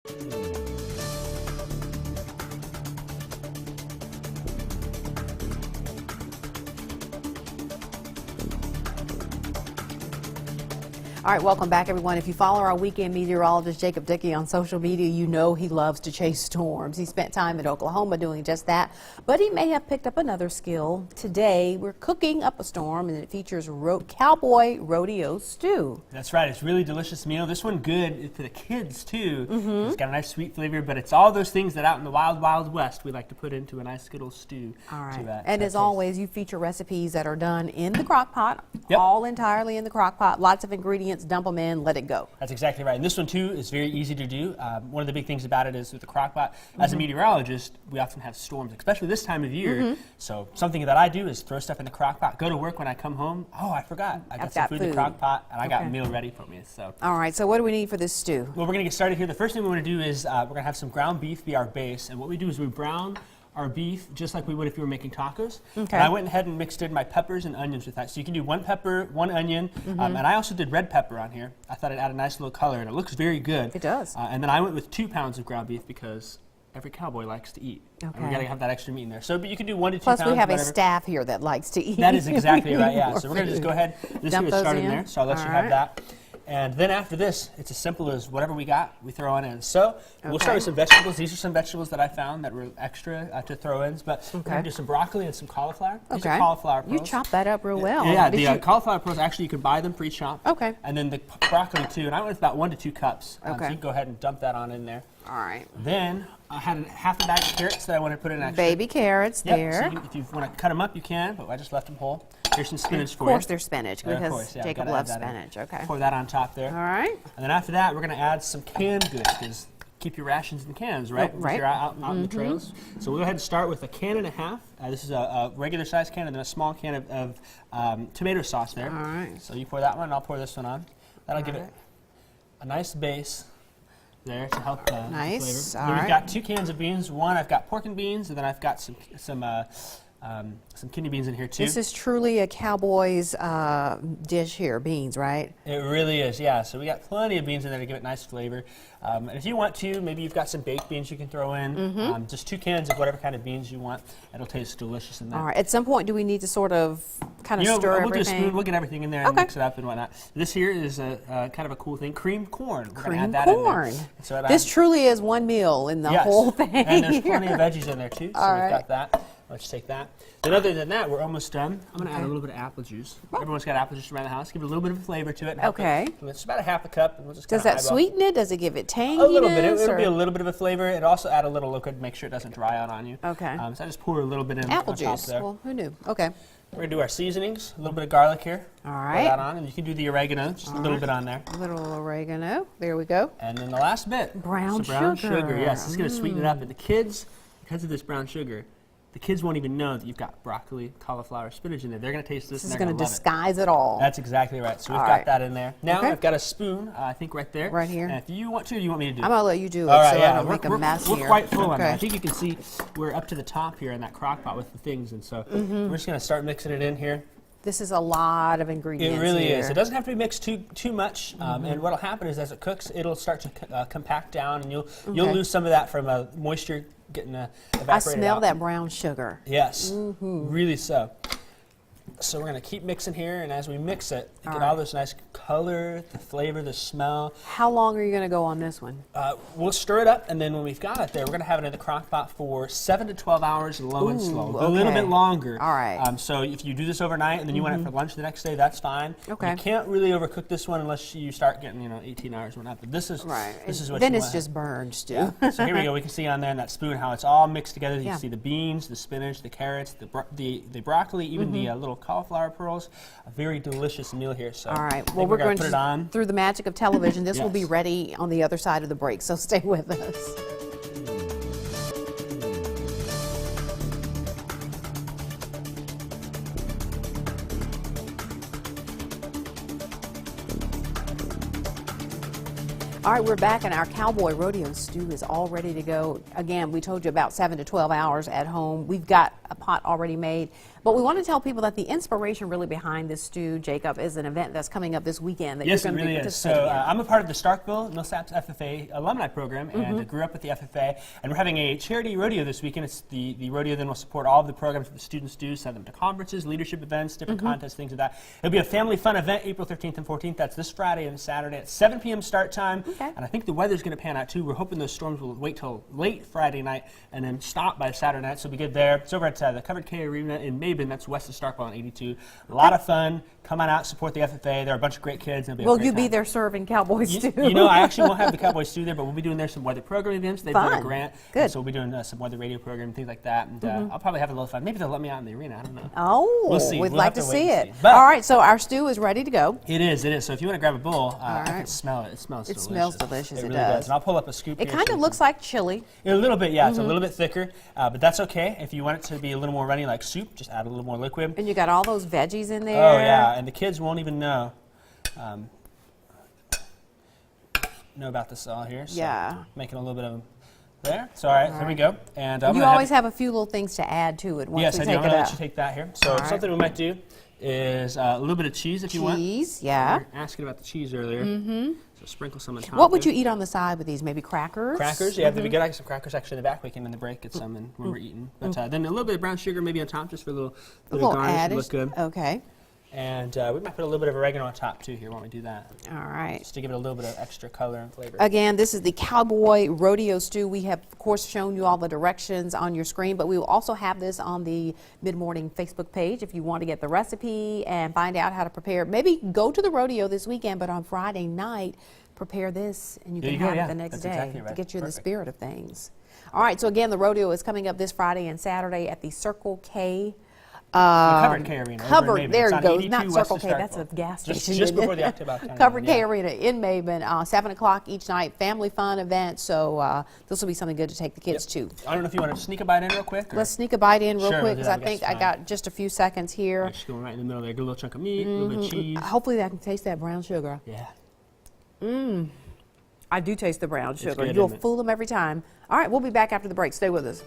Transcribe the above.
All right, welcome back, everyone. If you follow our weekend meteorologist Jacob Dickey on social media, you know he loves to chase storms. He spent time in Oklahoma doing just that, but he may have picked up another skill. Today, we're cooking up a storm, and it features Cowboy Rodeo stew. That's right. It's a really delicious meal. This one good for the kids, too. It's got a nice sweet flavor, but it's all those things that out in the wild, wild west we like to put into a nice good old stew. All right. And as always, you feature recipes that are done in the crock pot, Yep. all entirely in the crock pot, lots of ingredients. Dump them in, let it go. That's exactly right. And this one, too, is very easy to do. One of the big things about it is with the crock pot, as a meteorologist, we often have storms, especially this time of year. So something that I do is throw stuff in the crock pot, go to work when I come home. Oh, I forgot. I got some food in the crock pot, and I got a meal ready for me. So. All right, so what do we need for this stew? Well, we're going to get started here. The first thing we want to do is we're going to have some ground beef be our base. And what we do is we brown our beef just like we would if you were making tacos. Okay. And I went ahead and mixed in my peppers and onions with that. So you can do one pepper, one onion, and I also did red pepper on here. I thought it added a nice little color, and it looks very good. It does. And then I went with 2 pounds of ground beef because every cowboy likes to eat. Okay. And we got to have that extra meat in there. So, but you can do 1 to 2 Plus, pounds. we have whatever. a staff here that likes to eat. That is exactly right, yeah. So we're going to just go ahead and Dump get those started in. there. So I'll let you have that. And then after this, it's as simple as whatever we got, we throw on in. So we'll start with some vegetables. These are some vegetables that I found that were extra to throw in. But we're going to do some broccoli and some cauliflower. These are cauliflower pearls. You chopped that up real well. Yeah, the cauliflower pearls, actually, you can buy them pre-chopped. Okay. And then the broccoli, too. And I went with about 1 to 2 cups. So Okay. you can go ahead and dump that on in there. All right. Then I had half a bag of carrots that I wanted to put in extra. Baby carrots there. So if you want to cut them up, you can, but I just left them whole. Here's some spinach for you. Of course, they're spinach because of course, yeah, Jacob gotta loves add that spinach. in. Okay. Pour that on top there. All right. And then after that, we're going to add some canned goods because keep your rations in cans, right? Right. If you're out in the trails. So we'll go ahead and start with 1.5 cans. This is a regular size can and then a small can of tomato sauce there. All right. So you pour that one, and I'll pour this one on. That'll give it a nice base there to help the Nice. flavor. All Then we've right. got 2 cans of beans. One, I've got pork and beans, and then I've got some kidney beans in here too. This is truly a cowboy's dish here, beans, right? It really is, yeah. So we got plenty of beans in there to give it nice flavor. And if you want to, maybe you've got some baked beans you can throw in. Just 2 cans of whatever kind of beans you want. It'll taste delicious in there. All right. At some point, do we need to sort of kind of stir we'll do a everything? spoon. We'll get everything in there and mix it up and whatnot. This here is a kind of a cool thing, creamed corn. We're Cream add that corn. in there. So This truly is one meal in the whole thing. And there's plenty of veggies in there too. So All we've right. got that. Let's take that. Then other than that, we're almost done. I'm going to add a little bit of apple juice. Everyone's got apple juice around the house. Give it a little bit of flavor to it. And Okay. It's about a half a cup. And we'll just Does kinda that eyeball. sweeten it? Does it give it tanginess? A little bit. It'll or- be a little bit of a flavor. It'll also add a little liquid to make sure it doesn't dry out on you. Okay. So I just pour a little bit in Apple on top juice. there. Well, who knew? Okay. We're going to do our seasonings. A little bit of garlic here. All Pour right. that on. And you can do the oregano, just a little bit on there. A little oregano. There we go. And then the last bit. Brown some sugar. sugar. Yes, it's going to sweeten it up. And the kids, because of this brown sugar, the kids won't even know that you've got broccoli, cauliflower, spinach in there. They're going to taste this and This is they're going to love it. disguise it all. That's exactly right. So we've All got right. that in there. Now Okay. I've got a spoon, I think right there. Right here. And if you want to, you want me to do it? I'm going to let you do it All right, so yeah. I don't make a mess we're here. quite full on that. Okay. I think you can see we're up to the top here in that crock pot with the things. And so we're just going to start mixing it in here. This is a lot of ingredients. It really here. is. It doesn't have to be mixed too much. And what'll happen is as it cooks, it'll start to compact down, and you'll lose some of that from moisture getting evaporated I smell out. that brown sugar. Yes, really so. So we're going to keep mixing here, and as we mix it, you get all this nice color, the flavor, the smell. How long are you going to go on this one? We'll stir it up, and then when we've got it there, we're going to have it in the crock pot for 7 to 12 hours, low and slow. A little bit longer. All right. So if you do this overnight, and then you want it for lunch the next day, that's fine. Okay. You can't really overcook this one unless you start getting 18 hours and whatnot. But this is this is what then you it's want. just burned stew. Yeah. So here we go. We can see on there in that spoon how it's all mixed together. You Yeah. can see the beans, the spinach, the carrots, the broccoli, even the little cauliflower pearls. A very delicious meal here. So All right. I think Well, we're going going to put it on. through the magic of television. This will be Yes. ready on the other side of the break, so stay with us. All right, we're back, and our Cowboy Rodeo stew is all ready to go. Again, we told you about 7 to 12 hours at home. We've got a pot already made. But But we want to tell people that the inspiration really behind this stew, Jacob, is an event that's coming up this weekend that Yes, you're it going to really be is. So participating in. I'm a part of the Starkville Millsaps FFA alumni program, and I grew up with the FFA. And we're having a charity rodeo this weekend. It's the rodeo then will support all of the programs that the students do, send them to conferences, leadership events, different contests, things like that. It'll be a family fun event, April 13th and 14th. That's this Friday and Saturday at 7 p.m. start time. Okay. And I think the weather's going to pan out too. We're hoping those storms will wait till late Friday night and then stop by Saturday night, so we'll be good there. It's over at the Covered K Arena in Maben. That's west of Starkville on 82. A lot of fun. Come on out, support the FFA. There are a bunch of great kids. And it'll be a Will great you be time. there serving Cowboy stew? You know, I actually won't have the Cowboy stew there, but we'll be doing there some weather program events. They've done a Fun. grant. Good. And so we'll be doing some weather radio program, things like that. And I'll probably have a little fun. Maybe they'll let me out in the arena. I don't know. Oh, We'll see. we'd We'll like have to wait see and it. But All right, so our stew is ready to go. it is. So if you want to grab a bowl, I can right. smell it. It smells delicious. It smells delicious. It It really does. And I'll pull up a scoop It here kind so of you looks like chili. can- a little bit, yeah. It's a little bit thicker, but that's okay. If you want it to be a little more runny like soup, just add a little more liquid. And you got all those veggies in there. Oh, yeah, and the kids won't even know about this all here. So Yeah. making a little bit of them there. So, all right, here we go. And I'm You gonna always have a few little things to add to it once yes, we I do. take I'm it going to out. let you take that here. So All right. something we might do is a little bit of cheese if you want. Cheese, yeah. You were asking about the cheese earlier. Mm-hmm. So sprinkle some on top. What would there. you eat on the side with these? Maybe crackers? Crackers, yeah, that'd be good. I got some crackers actually in the back. We came in the break, get some and when we're eating. But then a little bit of brown sugar maybe on top just for a little A bit of little garnish. addish. Look good. Okay. And we might put a little bit of oregano on top too here when we do that. All right. Just to give it a little bit of extra color and flavor. Again, this is the Cowboy Rodeo stew. We have, of course, shown you all the directions on your screen, but we will also have this on the Mid-Morning Facebook page if you want to get the recipe and find out how to prepare. Maybe go to the rodeo this weekend, but on Friday night, prepare this and you There can you go, have yeah. it the next That's day exactly to right. get you in the Perfect. spirit of things. All right, so again, the rodeo is coming up this Friday and Saturday at the Circle K. Covered K Arena. over in Covered, Maben. there It's it on goes. 82 Not west Circle of K, that's a Starkville. gas Just station. just isn't before it? the October County Covered line, K yeah. Arena in Maben, 7 o'clock each night, family fun event. So this will be something good to take the kids to. I don't know if you want to sneak a bite in real quick. Or Let's sneak a bite in real Sure, quick we'll because do I that. think That's I got just a few seconds here. Just going right in the middle there. Get a little chunk of meat, a little bit of cheese. Hopefully I can taste that brown sugar. Yeah. I do taste the brown sugar. good, You'll isn't it? fool them every time. All right, we'll be back after the break. Stay with us.